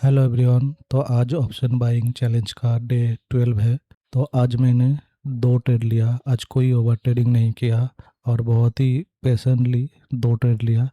Hello everyone. तो आज option buying challenge का डे 12 है। तो आज मैंने दो ट्रेड लिया। आज कोई ओवर ट्रेडिंग नहीं किया और बहुत ही पेशेंटली दो ट्रेड लिया।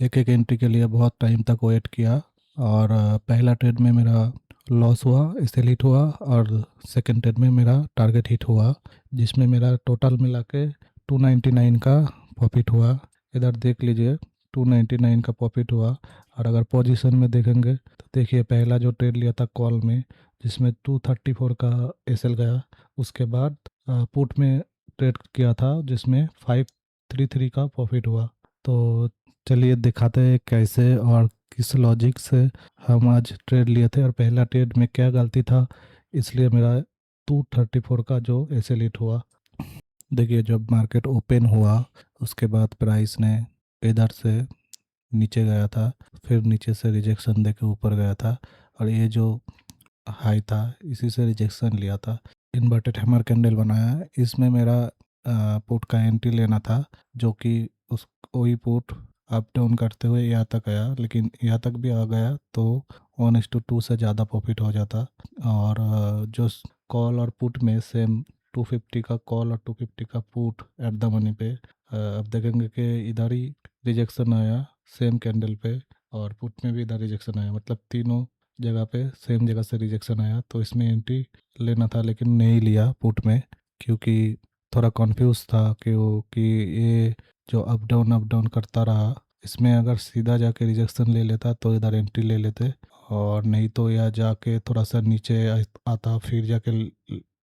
एक एक एंट्री के लिए बहुत टाइम तक वेट किया और पहला ट्रेड में मेरा लॉस हुआ, सेल हिट हुआ, और सेकंड ट्रेड में मेरा टारगेट हिट हुआ, जिसमें मेरा टोटल मिला के 299 का प्रॉफिट हुआ। इधर देख लीजिए, 299 का प्रॉफिट हुआ। और अगर पोजीशन में देखेंगे तो देखिए, पहला जो ट्रेड लिया था कॉल में, जिसमें 234 का एसएल गया। उसके बाद पुट में ट्रेड किया था जिसमें 533 का प्रॉफिट हुआ। तो चलिए दिखाते हैं कैसे और किस लॉजिक से हम आज ट्रेड लिए थे और पहला ट्रेड में क्या गलती था, इसलिए मेरा 234 का जो एसएल हिट हुआ। देखिए, जब मार्केट ओपन हुआ उसके बाद प्राइस ने इधर से नीचे गया था, फिर नीचे से रिजेक्शन दे के ऊपर गया था, और ये जो हाई था इसी से रिजेक्शन लिया था। इन्वर्टेड हैमर कैंडल बनाया। इसमें मेरा पुट का एंट्री लेना था, जो कि उस वही पुट अप डाउन करते हुए यहाँ तक आया, लेकिन यहाँ तक भी आ गया तो 1:2 से ज़्यादा प्रॉफिट हो जाता। और जो कॉल और पुट में सेम 250 का कॉल और 250 का पुट एट द मनी पे, अब देखेंगे कि इधर ही रिजेक्शन आया सेम कैंडल पे, और पुट में भी इधर रिजेक्शन आया, मतलब तीनों जगह पे सेम जगह से रिजेक्शन आया। तो इसमें एंट्री लेना था लेकिन नहीं लिया पुट में, क्योंकि थोड़ा कंफ्यूज था कि ये जो अप डाउन करता रहा, इसमें अगर सीधा जाके रिजेक्शन ले लेता तो इधर एंट्री ले लेते, और नहीं तो या जाके थोड़ा सा नीचे आता फिर जाके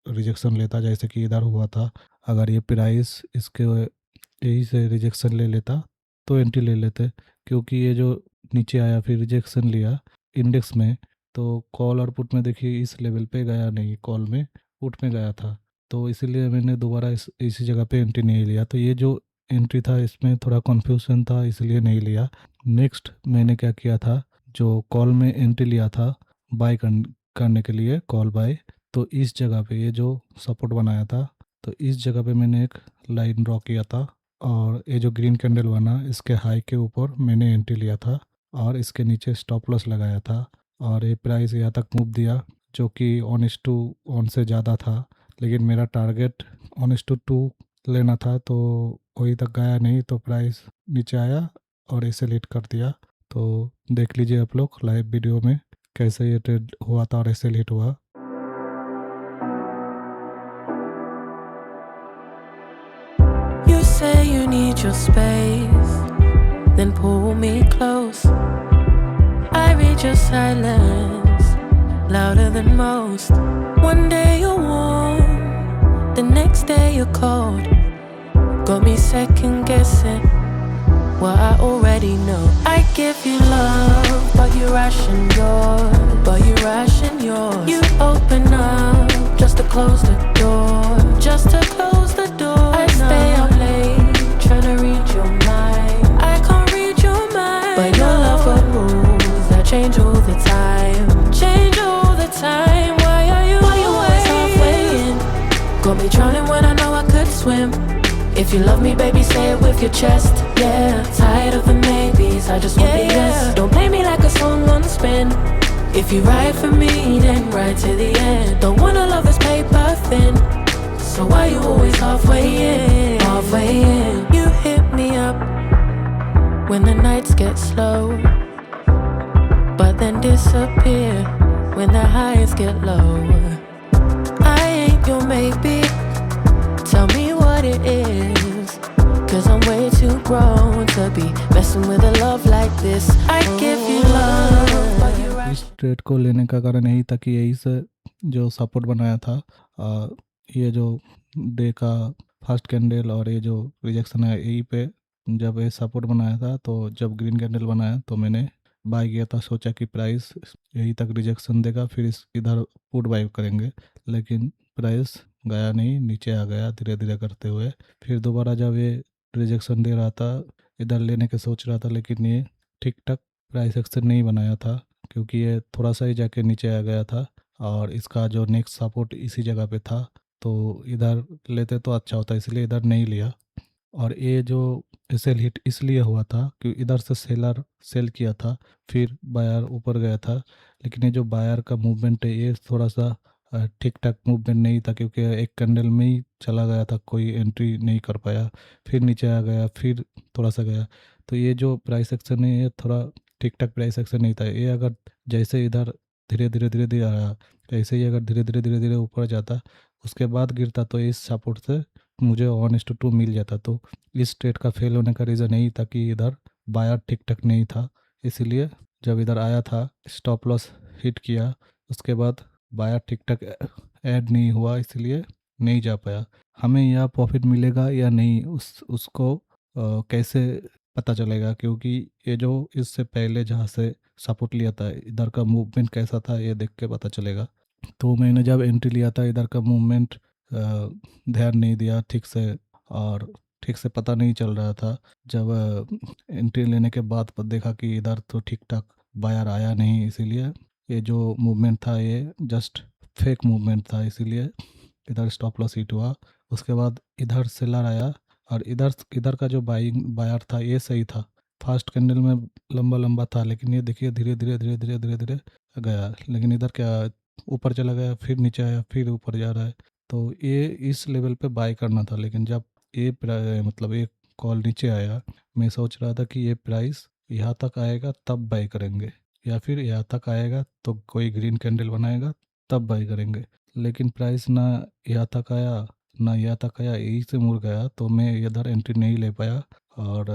रिजेक्शन लेता, जैसे कि इधर हुआ था। अगर ये प्राइस इसके यही से रिजेक्शन ले लेता तो एंट्री ले लेते, क्योंकि ये जो नीचे आया फिर रिजेक्शन लिया इंडेक्स में, तो कॉल और पुट में देखिए इस लेवल पे गया नहीं, कॉल में पुट में गया था। तो इसीलिए मैंने दोबारा इसी जगह पे एंट्री नहीं लिया। तो ये जो एंट्री था इसमें थोड़ा कन्फ्यूजन था, इसलिए नहीं लिया। नेक्स्ट मैंने क्या किया था, जो कॉल में एंट्री लिया था बाय करने के लिए, कॉल बाय, तो इस जगह पे ये जो सपोर्ट बनाया था, तो इस जगह पे मैंने एक लाइन ड्रॉ किया था, और ये जो ग्रीन कैंडल बना इसके हाई के ऊपर मैंने एंट्री लिया था, और इसके नीचे स्टॉप लॉस लगाया था। और ये प्राइस यहाँ तक मूव दिया, जो कि 1:1 से ज़्यादा था, लेकिन मेरा टारगेट 1:2 लेना था, तो वही तक गया नहीं, तो प्राइस नीचे आया और इसे लीड कर दिया। तो देख लीजिए आप लोग लाइव वीडियो में कैसे ये ट्रेड हुआ था और ऐसे हिट हुआ। You say you need your space, then pull me close. I read your silence, louder than most. One day you're warm, the next day you're cold. Got me second guessing what I already know. I give you love, but you ration yours. You open up just to close the door. I stay up late, tryna read your mind. I can't read your mind, but your love got rules that change all the time. Why are you always halfway in? Got me drowning when I know I could swim. If you love me, baby, say it with your chest. Yeah, tired of the maybes, I just want the yes. Don't play me like a song on spin. If you ride for me, then ride to the end. Don't wanna love this paper thin, so why you always halfway in? You hit me up when the nights get slow, but then disappear when the highs get low. I ain't your maybe, tell me what it is, 'cause I'm way too grown to be messing with a love like this. I give you love, but you इस trade को लेने का कारण यही था कि यही से जो सपोर्ट बनाया था, ये जो डे का फर्स्ट कैंडल और ये जो रिजेक्शन है, यही पे जब ये सपोर्ट बनाया था, तो जब ग्रीन कैंडल बनाया तो मैंने बाय किया था। सोचा कि प्राइस यही तक रिजेक्शन देगा, फिर इस इधर पुट बाय करेंगे, लेकिन प्राइस गया नहीं, नीचे आ गया धीरे धीरे करते हुए। फिर दोबारा जब ये रिजेक्शन दे रहा था, इधर लेने के सोच रहा था, लेकिन ये ठीक ठाक प्राइस एक्शन नहीं बनाया था, क्योंकि ये थोड़ा सा ही जाके नीचे आ गया था, और इसका जो नेक्स्ट सपोर्ट इसी जगह पे था, तो इधर लेते तो अच्छा होता, इसलिए इधर नहीं लिया। और ये जो सेल हिट इसलिए हुआ था कि इधर से सेलर सेल किया था, फिर बायर ऊपर गया था। लेकिन ये जो बायर का मूवमेंट है ये थोड़ा सा ठीक ठाक मूवमेंट नहीं था, क्योंकि एक कैंडल में ही चला गया था, कोई एंट्री नहीं कर पाया, फिर नीचे आ गया, फिर थोड़ा सा गया। तो ये जो प्राइस एक्शन है ये थोड़ा ठीक ठाक प्राइस एक्शन नहीं था। ये अगर जैसे इधर धीरे धीरे आया, ऐसे ही अगर धीरे धीरे ऊपर जाता, उसके बाद गिरता, तो इस सपोर्ट से मुझे 1:2 मिल जाता। तो इस ट्रेड का फेल होने का रीज़न यही था कि इधर बायर ठीक ठाक नहीं था, इसीलिए जब इधर आया था स्टॉप लॉस हिट किया, उसके बाद बायर ठीक ठाक ऐड नहीं हुआ, इसलिए नहीं जा पाया। हमें यह प्रॉफिट मिलेगा या नहीं उसको कैसे पता चलेगा, क्योंकि ये जो इससे पहले जहाँ से सपोर्ट लिया था इधर का मूवमेंट कैसा था ये देख के पता चलेगा। तो मैंने जब एंट्री लिया था इधर का मूवमेंट ध्यान नहीं दिया ठीक से, और ठीक से पता नहीं चल रहा था। जब एंट्री लेने के बाद देखा कि इधर तो ठीक ठाक बायर आया नहीं, इसीलिए ये जो मूवमेंट था ये जस्ट फेक मूवमेंट था, इसीलिए इधर स्टॉप लॉस हिट हुआ। उसके बाद इधर सेलर आया, और इधर इधर का जो बायर था ये सही था, फास्ट कैंडल में लंबा लंबा था, लेकिन ये देखिए धीरे धीरे धीरे धीरे धीरे धीरे गया। लेकिन इधर क्या ऊपर चला गया, फिर नीचे आया, फिर ऊपर जा रहा है। तो ये इस लेवल पे बाय करना था, लेकिन जब ये मतलब ये कॉल नीचे आया, मैं सोच रहा था कि ये प्राइस यहाँ तक आएगा तब बाय करेंगे, या फिर यहाँ तक आएगा तो कोई ग्रीन कैंडल बनाएगा तब बाय करेंगे। लेकिन प्राइस ना यहाँ तक आया ना यहाँ तक आया, यही से मुड़ गया, तो मैं इधर एंट्री नहीं ले पाया। और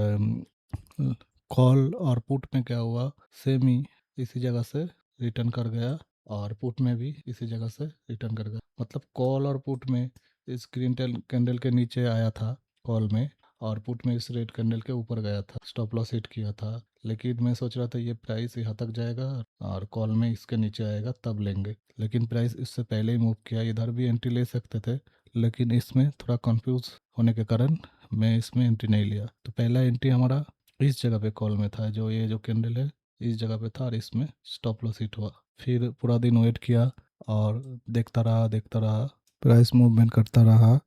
कॉल और पुट में क्या हुआ, सेम ही इसी जगह से रिटर्न कर गया, और पुट में भी इसी जगह से रिटर्न कर गया। मतलब कॉल और पुट में इस ग्रीन कैंडल के नीचे आया था कॉल में, और पुट में इस रेड कैंडल के ऊपर गया था, स्टॉप लॉस हिट किया था। लेकिन मैं सोच रहा था ये प्राइस यहाँ तक जाएगा और कॉल में इसके नीचे आएगा तब लेंगे, लेकिन प्राइस इससे पहले ही मूव किया। इधर भी एंट्री ले सकते थे, लेकिन इसमें थोड़ा कंफ्यूज होने के कारण मैं इसमें एंट्री नहीं लिया। तो पहला एंट्री हमारा इस जगह पे कॉल में था, जो ये जो कैंडल है इस जगह पे था, और इसमें स्टॉप लॉस हिट हुआ। फिर पूरा दिन वेट किया और देखता रहा, प्राइस मूवमेंट करता रहा।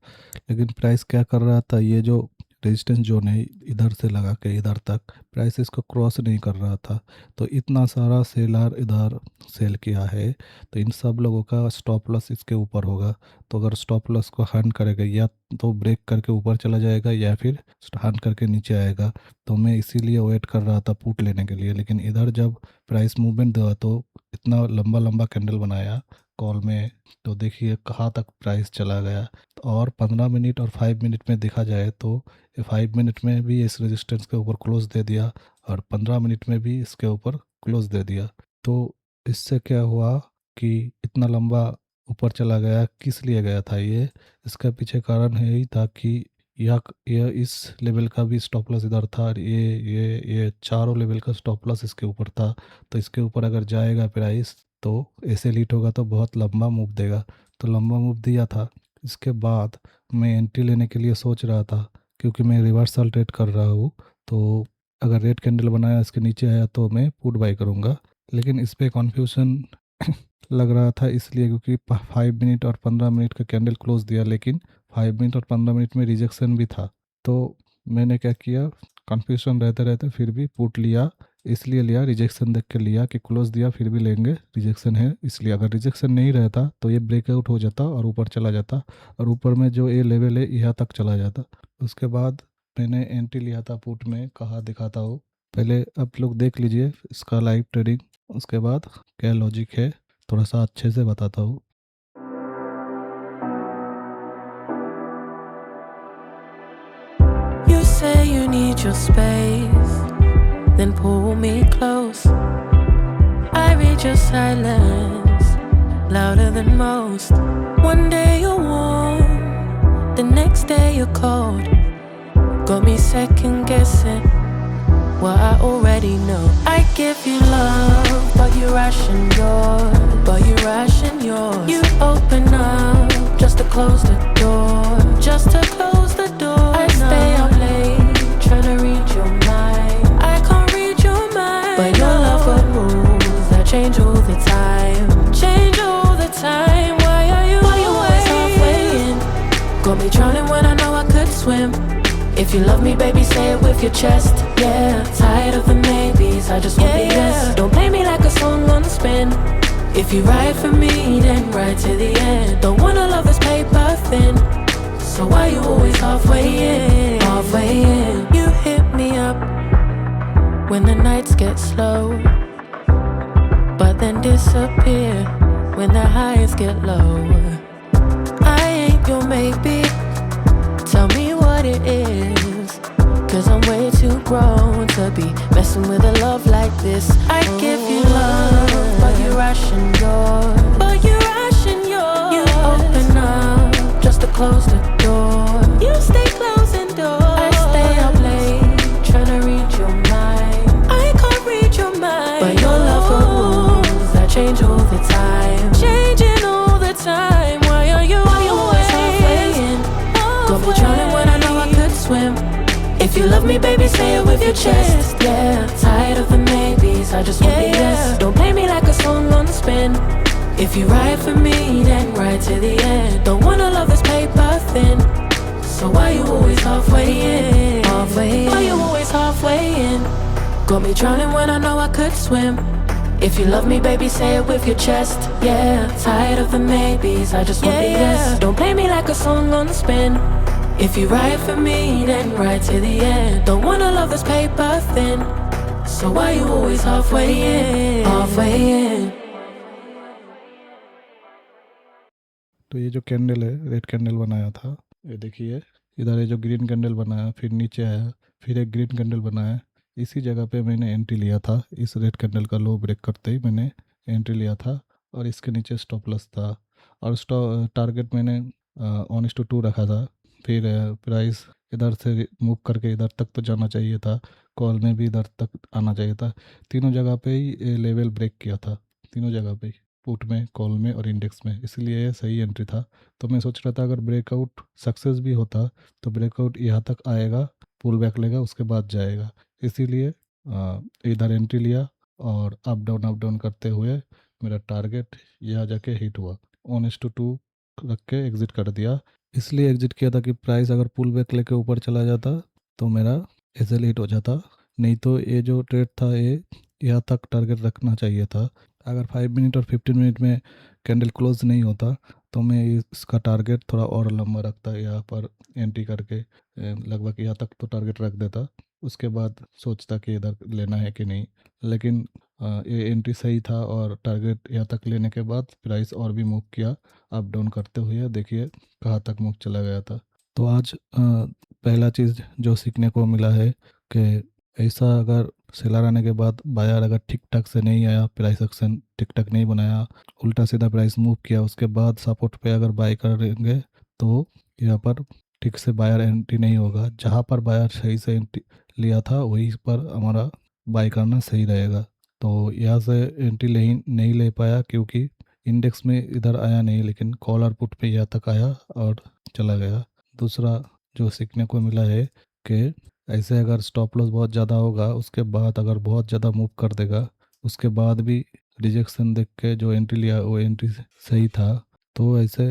लेकिन प्राइस क्या कर रहा था, ये जो रेजिस्टेंस जोन है इधर से लगा के इधर तक, प्राइस इसको क्रॉस नहीं कर रहा था। तो इतना सारा सेलर इधर सेल किया है, तो इन सब लोगों का स्टॉप लॉस इसके ऊपर होगा। तो अगर स्टॉप लॉस को हंट करेगा, या तो ब्रेक करके ऊपर चला जाएगा या फिर हंट करके नीचे आएगा। तो मैं इसीलिए वेट कर रहा था पुट लेने के लिए। लेकिन इधर जब प्राइस मूवमेंट हुआ तो इतना लंबा लंबा कैंडल बनाया कॉल में, तो देखिए कहाँ तक प्राइस चला गया। और 15 मिनट और 5 मिनट में देखा जाए तो 5 मिनट में भी इस रेजिस्टेंस के ऊपर क्लोज दे दिया, और 15 मिनट में भी इसके ऊपर क्लोज दे दिया। तो इससे क्या हुआ कि इतना लंबा ऊपर चला गया, किस लिए गया था ये, इसका पीछे कारण यही था कि यह इस लेवल का भी स्टॉप लॉस इधर था, और ये चारों लेवल का स्टॉप लॉस इसके ऊपर था। तो इसके ऊपर अगर जाएगा प्राइस तो ऐसे लीट होगा तो बहुत लंबा मूव देगा। तो लंबा मूव दिया था। इसके बाद मैं एंट्री लेने के लिए सोच रहा था, क्योंकि मैं रिवर्सल ट्रेड कर रहा हूँ, तो अगर रेड कैंडल बनाया इसके नीचे आया तो मैं पुट बाई करूँगा। लेकिन इस पर कन्फ्यूजन लग रहा था, इसलिए क्योंकि 5 मिनट और 15 मिनट का कैंडल क्लोज दिया, लेकिन 5 मिनट और 15 मिनट में रिजेक्शन भी था। तो मैंने क्या किया, कन्फ्यूजन रहते रहते फिर भी पुट लिया। इसलिए लिया, रिजेक्शन देख के लिया कि क्लोज दिया फिर भी लेंगे, रिजेक्शन है इसलिए। अगर रिजेक्शन नहीं रहता तो ये ब्रेकआउट हो जाता और ऊपर चला जाता, और ऊपर में जो ये लेवल है यहाँ तक चला जाता। उसके बाद मैंने एंट्री लिया था पुट में, कहा दिखाता हूँ। पहले आप लोग देख लीजिए इसका लाइव ट्रेडिंग, उसके बाद क्या लॉजिक है थोड़ा सा अच्छे से बताता हूँ। You say you need your space, then pull me close. I read your silence, louder than most. One day you're warm, the next day you're cold. Got me second guessing what I already know. I give you love, but you ration yours. You open up just to close the door. I stay up late, tryna read your mind. I can't read your mind, but your love got rules that change all the time. Why are you always halfway in? Got me drowning when I know I could swim. If you love me, baby, say it with your chest. Yeah, tired of the maybes, I just want the yes. Don't play me like a song on spin. If you ride for me, then ride to the end. Don't wanna love this paper thin. So why you always halfway in? Halfway in. You hit me up when the nights get slow, but then disappear when the highs get low. I ain't your maybe. Tell me what it is, 'cause I'm way too grown to be messing with a love like this. I give you love, but you ration yours. But you ration yours. You open up just to close the door. You stay closing doors. I stay up late trying to read your mind. I can't read your mind, but your love for rules that change all the time. Changing all the time. Why are you always halfway in? Got me drowning when I know I could swim. If you love me, baby, say it with your chest. Yeah, tired of the maybes, I just want the yes. Don't play me like a song on spin. If you ride for me, then ride to the end. Don't wanna love this paper thin. So why you always halfway in? Halfway in. Why you always halfway in? Got me drowning when I know I could swim. If you love me, baby, say it with your chest. Yeah, tired of the maybes, I just want the yes. Don't play me like a song on spin. If you ride for me, then ride to the end. Don't wanna love this paper thin. So why you always halfway in? Halfway in. तो ये जो candle है, red candle बनाया था, ये देखिए इधर ये जो ग्रीन कैंडल बनाया, फिर नीचे आया, फिर एक ग्रीन कैंडल बनाया। इसी जगह पे मैंने एंट्री लिया था। इस रेड कैंडल का लो ब्रेक करते ही मैंने एंट्री लिया था, और इसके नीचे स्टॉप लॉस था, और टारगेट मैंने 1:2 रखा था। फिर प्राइस इधर से मूव करके इधर तक तो जाना चाहिए था, कॉल में भी इधर तक आना चाहिए था। तीनों जगह पे ही लेवल ब्रेक किया था, तीनों जगह पे ही, पुट में, कॉल में और इंडेक्स में, इसलिए ये सही एंट्री था। तो मैं सोच रहा था अगर ब्रेकआउट सक्सेस भी होता तो ब्रेकआउट यहाँ तक आएगा, पुल बैक लेगा, उसके बाद जाएगा। इसीलिए इधर एंट्री लिया और अप डाउन करते हुए मेरा टारगेट यहाँ जाके हिट हुआ। 1:2 रख के एग्ज़िट कर दिया। इसलिए एग्ज़िट किया था कि प्राइस अगर पुल बैक लेके ऊपर चला जाता तो मेरा एसएल हिट हो जाता, नहीं तो ये जो ट्रेड था ये यहाँ तक टारगेट रखना चाहिए था। अगर 5 मिनट और 15 मिनट में कैंडल क्लोज नहीं होता तो मैं इसका टारगेट थोड़ा और लंबा रखता, यहाँ पर एंट्री करके लगभग यहाँ तक तो टारगेट रख देता। उसके बाद सोचता कि इधर लेना है कि नहीं, लेकिन ये एंट्री सही था और टारगेट यहाँ तक लेने के बाद प्राइस और भी मूव किया अप डाउन करते हुए। देखिए कहाँ तक मूव चला गया था। तो आज पहला चीज़ जो सीखने को मिला है कि ऐसा अगर सेलर आने के बाद बायर अगर ठीक ठाक से नहीं आया, प्राइस एक्शन ठीक ठाक नहीं बनाया, उल्टा सीधा प्राइस मूव किया, उसके बाद सपोर्ट पे अगर बाय करेंगे तो यहाँ पर ठीक से बायर एंट्री नहीं होगा। जहाँ पर बायर सही से एंट्री लिया था वहीं पर हमारा बाय करना सही रहेगा। तो यहाँ से एंट्री नहीं ले पाया क्योंकि इंडेक्स में इधर आया नहीं, लेकिन कॉल और पुट पे यहाँ तक आया और चला गया। दूसरा जो सीखने को मिला है कि ऐसे अगर स्टॉप लॉस बहुत ज़्यादा होगा, उसके बाद अगर बहुत ज़्यादा मूव कर देगा, उसके बाद भी रिजेक्शन देख के जो एंट्री लिया वो एंट्री सही था, तो ऐसे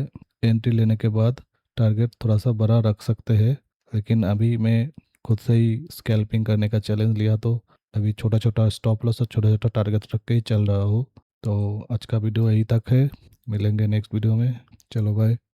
एंट्री लेने के बाद टारगेट थोड़ा सा बड़ा रख सकते हैं। लेकिन अभी मैं खुद से ही स्कैल्पिंग करने का चैलेंज लिया, तो अभी छोटा छोटा स्टॉप लॉस और छोटा छोटा टारगेट रख के ही चल रहा हूँ। तो आज का वीडियो यहीं तक है, मिलेंगे नेक्स्ट वीडियो में। चलो बाय।